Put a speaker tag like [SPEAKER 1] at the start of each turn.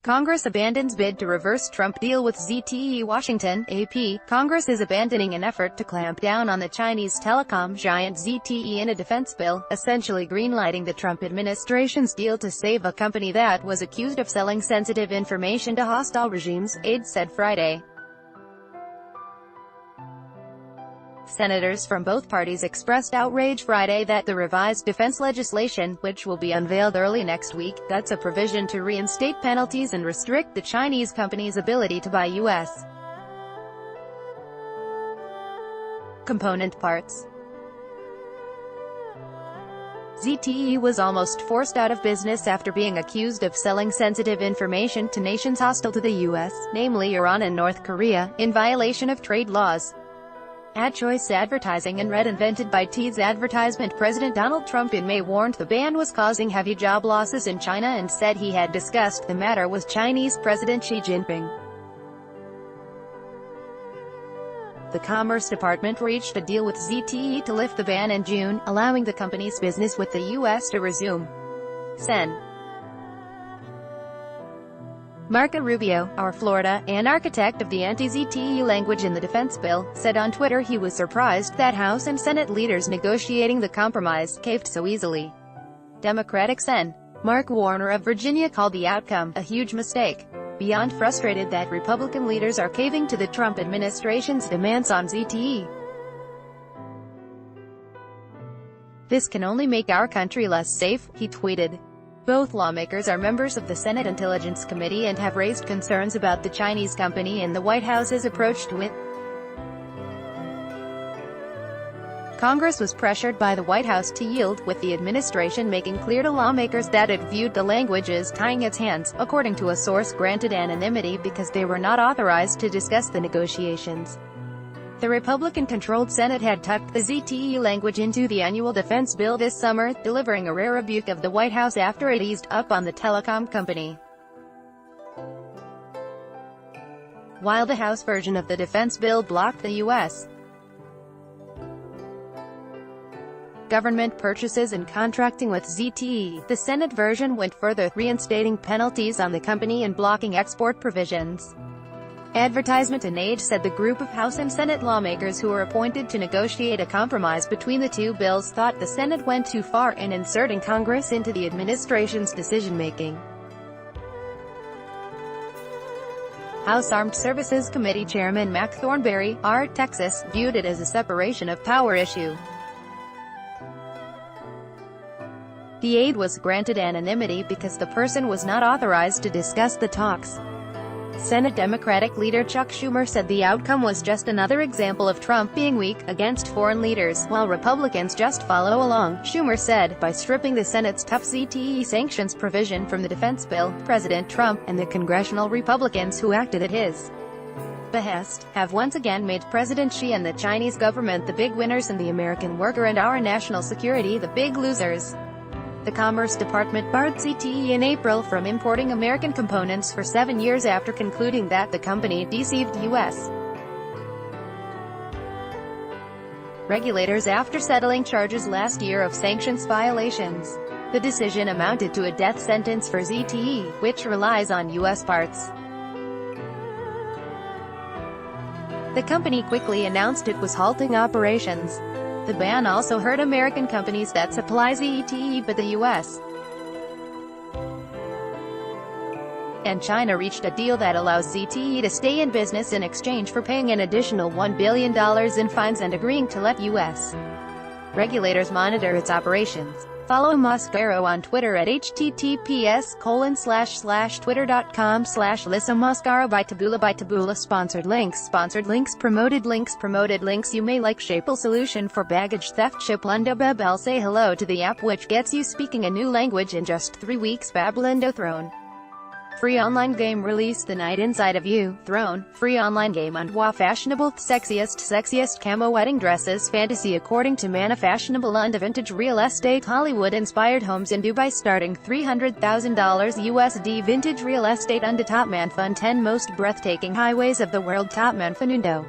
[SPEAKER 1] Congress abandons bid to reverse Trump deal with ZTE. Washington, AP. Congress is abandoning an effort to clamp down on the Chinese telecom giant ZTE in a defense bill, essentially greenlighting the Trump administration's deal to save a company that was accused of selling sensitive information to hostile regimes, aides said Friday. Senators from both parties expressed outrage Friday that the revised defense legislation, which will be unveiled early next week, cuts a provision to reinstate penalties and restrict the Chinese company's ability to buy U.S. component parts. ZTE was almost forced out of business after being accused of selling sensitive information to nations hostile to the U.S., namely Iran and North Korea, in violation of trade laws. Ad choice advertising and invented by T's advertisement. President Donald Trump in May warned the ban was causing heavy job losses in China and said he had discussed the matter with Chinese President Xi Jinping. The Commerce Department reached a deal with ZTE to lift the ban in June, allowing the company's business with the U.S. to resume. Sen. Marco Rubio, our Florida, and architect of the anti-ZTE language in the defense bill, said on Twitter he was surprised that House and Senate leaders negotiating the compromise caved so easily. Democratic Sen. Mark Warner of Virginia called the outcome a huge mistake. Beyond frustrated that Republican leaders are caving to the Trump administration's demands on ZTE. "This can only make our country less safe," he tweeted. Both lawmakers are members of the Senate Intelligence Committee and have raised concerns about the Chinese company and the White House's approach to it. Congress was pressured by the White House to yield, with the administration making clear to lawmakers that it viewed the language as tying its hands, according to a source granted anonymity because they were not authorized to discuss the negotiations. The Republican-controlled Senate had tucked the ZTE language into the annual defense bill this summer, delivering a rare rebuke of the White House after it eased up on the telecom company. While the House version of the defense bill blocked the U.S. government purchases and contracting with ZTE, the Senate version went further, reinstating penalties on the company and blocking export provisions. Advertisement and Age said the group of House and Senate lawmakers who were appointed to negotiate a compromise between the two bills thought the Senate went too far in inserting Congress into the administration's decision-making. House Armed Services Committee Chairman Mac Thornberry, R. Texas, viewed it as a separation of power issue. The aide was granted anonymity because the person was not authorized to discuss the talks. Senate Democratic leader Chuck Schumer said the outcome was just another example of Trump being weak against foreign leaders, while Republicans just follow along. Schumer said, by stripping the Senate's tough ZTE sanctions provision from the defense bill, President Trump, and the congressional Republicans who acted at his behest, have once again made President Xi and the Chinese government the big winners and the American worker and our national security the big losers. The Commerce Department barred ZTE in April from importing American components for 7 years after concluding that the company deceived U.S. regulators after settling charges last year of sanctions violations. The decision amounted to a death sentence for ZTE, which relies on U.S. parts. The company quickly announced it was halting operations. The ban also hurt American companies that supply ZTE but the U.S. and China reached a deal that allows ZTE to stay in business in exchange for paying an additional $1 billion in fines and agreeing to let U.S. regulators monitor its operations. Follow Mascaro on Twitter at https://twitter.com/Lisa Mascaro by Taboola Sponsored links promoted links. You may like Shapel solution for baggage theft. Shiplando Bebel say hello to the app which gets you speaking a new language in just 3 weeks. Bablando Throne. Free online game release the night inside of you. Throne, free online game on WoW. Fashionable, sexiest camo wedding dresses. Fantasy according to Mana. Fashionable and vintage real estate. Hollywood-inspired homes in Dubai starting $300,000 USD. Vintage real estate. Top Man Fun. 10 most breathtaking highways of the world. Top Man Fanundo.